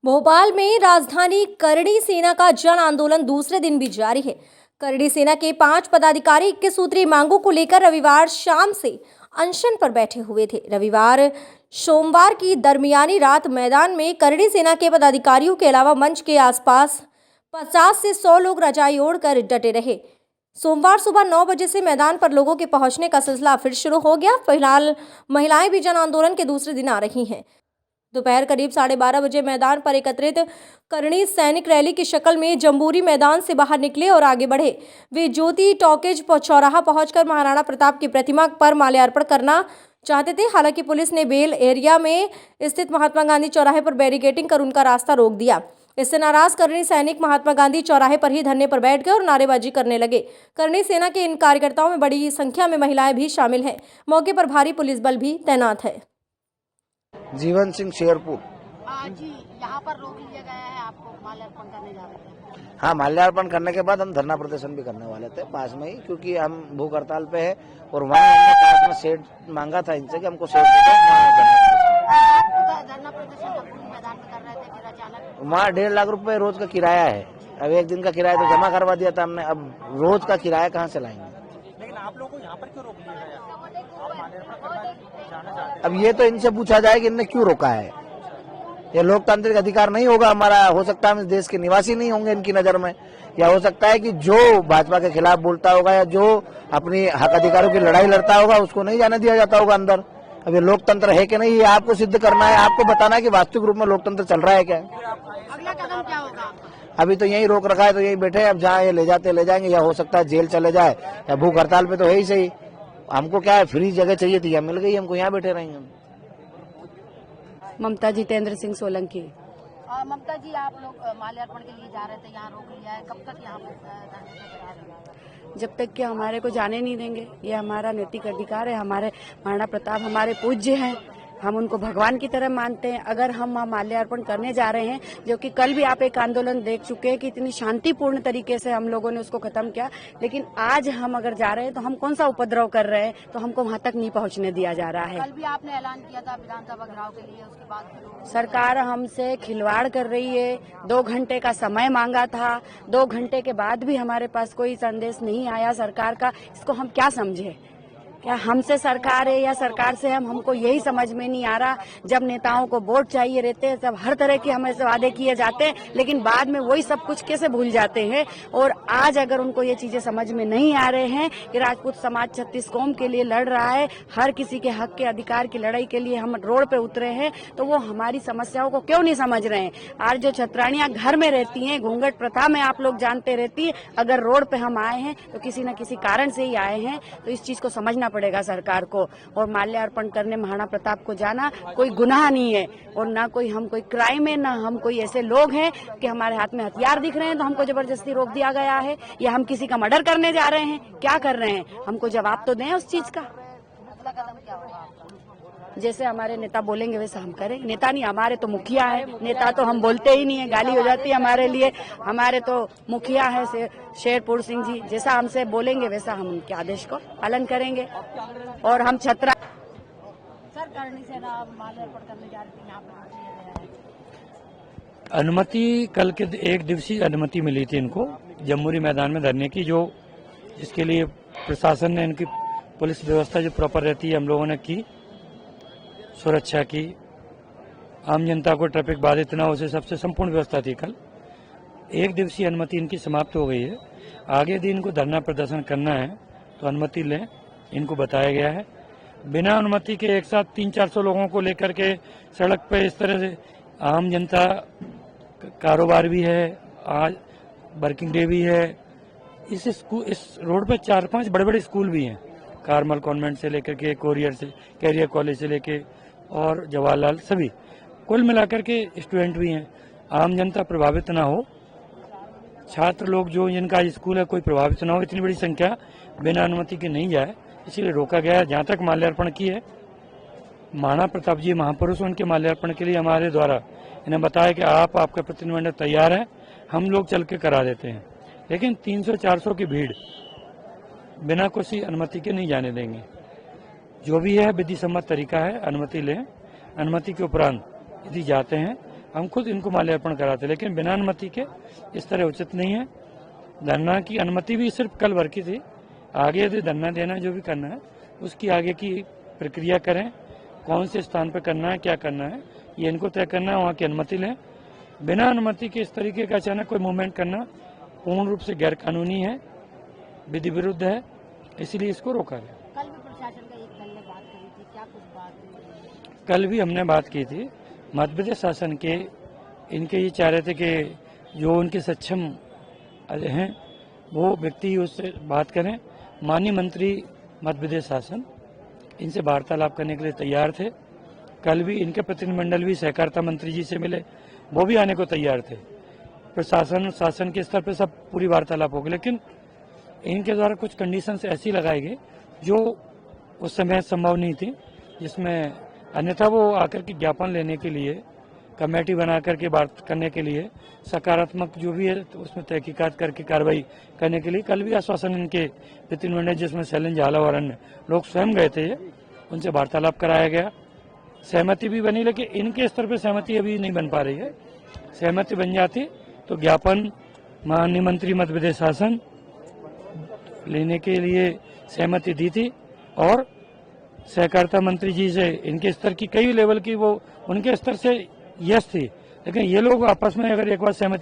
भोपाल में राजधानी करणी सेना का जन आंदोलन दूसरे दिन भी जारी है। करणी सेना के 5 पदाधिकारी 21 सूत्री मांगों को लेकर रविवार शाम से अनशन पर बैठे हुए थे। रविवार सोमवार की दरमियानी रात मैदान में करणी सेना के पदाधिकारियों के अलावा मंच के आसपास 50 से 100 लोग रजाई ओढ़कर डटे रहे। सोमवार सुबह 9 बजे से मैदान पर लोगों के पहुंचने का सिलसिला फिर शुरू हो गया। फिलहाल महिलाएं भी जन आंदोलन के दूसरे दिन आ रही हैं। दोपहर करीब 12:30 बजे मैदान पर एकत्रित करणी सैनिक रैली की शक्ल में जम्बूरी मैदान से बाहर निकले और आगे बढ़े। वे ज्योति टॉकीज चौराहा पहुंचकर महाराणा प्रताप की प्रतिमा पर माल्यार्पण करना चाहते थे। हालांकि पुलिस ने बेल एरिया में स्थित महात्मा गांधी चौराहे पर बैरिकेडिंग कर उनका रास्ता रोक दिया। इससे नाराज करणी सैनिक महात्मा गांधी चौराहे पर ही धरने पर बैठ गए और नारेबाजी करने लगे। करणी सेना के इन कार्यकर्ताओं में बड़ी संख्या में महिलाएं भी शामिल हैं। मौके पर भारी पुलिस बल भी तैनात है। जीवन सिंह शेरपुर। जी, यहाँ पर रोक लिया गया है, आपको माल्यार्पण करने जा रहे हैं। हाँ, माल्यार्पण करने के बाद हम धरना प्रदर्शन भी करने वाले थे पास में ही, क्योंकि हम भूख हड़ताल पे है और वहाँ हमने पास में शेड मांगा था इनसे कि हमको शेड दे दो। धरना प्रदर्शन मैदान में कर रहे थे, फिर अचानक वहाँ 1.5 लाख रुपए रोज का किराया है। अब एक दिन का किराया तो जमा करवा दिया था हमने, अब रोज का किराया कहाँ से लाएंगे। लेकिन आप लोगों को यहाँ पर क्यों रोक लिया गया? आप माल्यार्पण करना जाना चाहते हैं? अब ये तो इनसे पूछा जाए कि इनने क्यों रोका है। ये लोकतांत्रिक अधिकार नहीं होगा हमारा। हो सकता है हम इस देश के निवासी नहीं होंगे इनकी नजर में, या हो सकता है कि जो भाजपा के खिलाफ बोलता होगा या जो अपनी हक अधिकारों की लड़ाई लड़ता होगा उसको नहीं जाने दिया जाता होगा अंदर। अब ये लोकतंत्र है कि नहीं, ये आपको सिद्ध करना है, आपको बताना है कि वास्तविक रूप में लोकतंत्र चल रहा है क्या। अगला कदम क्या होगा? अभी तो यही रोक रखा है, तो यही बैठे हैं। अब जहाँ ये ले जाते ले जाएंगे, या हो सकता है जेल चले जाए, या भूख हड़ताल पे तो है ही सही। हमको क्या है, फ्री जगह चाहिए थी, मिल गई, हमको यहाँ बैठे रहेंगे। ममता जितेंद्र सिंह सोलंकी। ममता जी, आप लोग माल्यार्पण के लिए जा रहे थे, यहाँ रोक लिया है, कब तक यहाँ पर? जब तक कि हमारे को जाने नहीं देंगे। ये हमारा नैतिक अधिकार है। हमारे महाराणा प्रताप हमारे पूज्य हैं, हम उनको भगवान की तरह मानते हैं। अगर हम माल्यार्पण करने जा रहे हैं, जो कि कल भी आप एक आंदोलन देख चुके हैं कि इतनी शांतिपूर्ण तरीके से हम लोगों ने उसको खत्म किया, लेकिन आज हम अगर जा रहे हैं तो हम कौन सा उपद्रव कर रहे हैं, तो हमको वहां तक नहीं पहुंचने दिया जा रहा है। कल भी आपने ऐलान किया था विधानसभा घेराव के लिए, उसके बाद सरकार हमसे खिलवाड़ कर रही है। 2 घंटे का समय मांगा था, 2 घंटे के बाद भी हमारे पास कोई संदेश नहीं आया सरकार का। इसको हम क्या समझे? क्या हमसे सरकार है या सरकार से हमको यही समझ में नहीं आ रहा। जब नेताओं को वोट चाहिए रहते हैं, जब हर तरह के हमें से वादे किए जाते हैं, लेकिन बाद में वही सब कुछ कैसे भूल जाते हैं। और आज अगर उनको ये चीजें समझ में नहीं आ रहे हैं कि राजपूत समाज 36 कौम के लिए लड़ रहा है, हर किसी के हक के अधिकार की लड़ाई के लिए हम रोड पे उतरे हैं, तो वो हमारी समस्याओं को क्यों नहीं समझ रहे हैं। आज जो छतरानियां घर में रहती हैं, घूंघट प्रथा में आप लोग जानते रहती है, अगर रोड पे हम आए हैं तो किसी न किसी कारण से ही आए हैं, तो इस चीज को समझना पड़ेगा सरकार को। और माल्यार्पण करने महाराणा प्रताप को जाना कोई गुनाह नहीं है, और ना कोई हम कोई क्राइम है, ना हम कोई ऐसे लोग हैं कि हमारे हाथ में हथियार दिख रहे हैं तो हमको जबरदस्ती रोक दिया गया है, या हम किसी का मर्डर करने जा रहे हैं। क्या कर रहे हैं, हमको जवाब तो दें उस चीज का। अगला कदम क्या होगा? जैसे हमारे नेता बोलेंगे वैसा हम करें। नेता नहीं, हमारे तो मुखिया है। नेता तो हम बोलते ही नहीं है, गाली हो जाती है हमारे लिए। हमारे तो मुखिया है शेरपुर सिंह जी, जैसा हमसे बोलेंगे वैसा हम उनके आदेश को पालन करेंगे। और हम छतरा सर, करणी सेना माल्यार्पण करने जा रही थी, यहाँ पर रोक लिया गया है। अनुमति कल के 1 दिवसीय अनुमति मिली थी इनको जम्बूरी मैदान में धरने की, जो जिसके लिए प्रशासन ने इनकी पुलिस व्यवस्था जो प्रॉपर रहती है हम लोगों ने की, सुरक्षा की, आम जनता को ट्रैफिक बाधित न हो, उसे सबसे संपूर्ण व्यवस्था थी। कल 1 दिवसीय अनुमति इनकी समाप्त हो गई है। आगे दिन इनको धरना प्रदर्शन करना है तो अनुमति लें, इनको बताया गया है। बिना अनुमति के एक साथ 300-400 लोगों को लेकर के सड़क पे इस तरह से आम जनता, कारोबार भी है, आज वर्किंग डे भी है। इस रोड पे 4-5 बड़े-बड़े स्कूल भी हैं, कार्मल कॉन्वेंट से लेकर के कैरियर कॉलेज से लेके और जवाहरलाल, सभी कुल मिलाकर के स्टूडेंट भी हैं। आम जनता प्रभावित ना हो, छात्र लोग जो जिनका स्कूल है कोई प्रभावित ना हो, इतनी बड़ी संख्या बिना अनुमति के नहीं जाए, इसीलिए रोका गया है। जहाँ तक माल्यार्पण की है, महाराणा प्रताप जी महापुरुष, उनके माल्यार्पण के लिए हमारे द्वारा इन्हें बताया कि आपका प्रतिनिधिमंडल तैयार है, हम लोग चल के करा देते हैं, लेकिन 300-400 की भीड़ बिना किसी अनुमति के नहीं जाने देंगे। जो भी है विधि सम्मत तरीका है, अनुमति लें। अनुमति के उपरांत यदि जाते हैं हम खुद इनको माल्यार्पण कराते, लेकिन बिना अनुमति के इस तरह उचित नहीं है। धरना की अनुमति भी सिर्फ कल भर की थी। आगे यदि धरना देना जो भी करना है उसकी आगे की प्रक्रिया करें, कौन से स्थान पर करना है, क्या करना है, ये इनको तय करना है, वहाँ की अनुमति लें। बिना अनुमति के इस तरीके का अचानक कोई मूवमेंट करना पूर्ण रूप से गैर कानूनी है, विधि विरुद्ध है, इसलिए इसको रोका गया। कल भी प्रशासन का एक दल ने बात करी थी, क्या कुछ बात हुई? कल भी हमने बात की थी। मध्य प्रदेश शासन के इनके ये चाह रहे थे कि जो उनके सक्षम हैं वो व्यक्ति उससे बात करें। माननीय मंत्री मध्य प्रदेश शासन इनसे वार्तालाप करने के लिए तैयार थे। कल भी इनके प्रतिनिधिमंडल भी सहकारिता मंत्री जी से मिले, वो भी आने को तैयार थे। प्रशासन शासन के स्तर पर सब पूरी वार्तालाप होगी, लेकिन इनके द्वारा कुछ कंडीशंस ऐसी लगाई गई जो उस समय संभव नहीं थी, जिसमें अन्यथा वो आकर के ज्ञापन लेने के लिए, कमेटी बना करके बात करने के लिए, सकारात्मक जो भी है तो उसमें तहकीकात करके कार्रवाई करने के लिए कल भी आश्वासन इनके प्रतिनिधिमंडल जिसमें शैलेंद्र झाला और अन्य लोग स्वयं गए थे, उनसे वार्तालाप कराया गया। सहमति भी बनी, लेकिन इनके स्तर पर सहमति अभी नहीं बन पा रही है। सहमति बन जाती तो ज्ञापन माननीय मंत्री मध्य प्रदेश शासन लेने के लिए सहमति दी थी, और सहकारिता मंत्री जी से इनके स्तर की कई लेवल की वो उनके स्तर से यस थी, लेकिन ये लोग आपस में अगर एक बार सहमति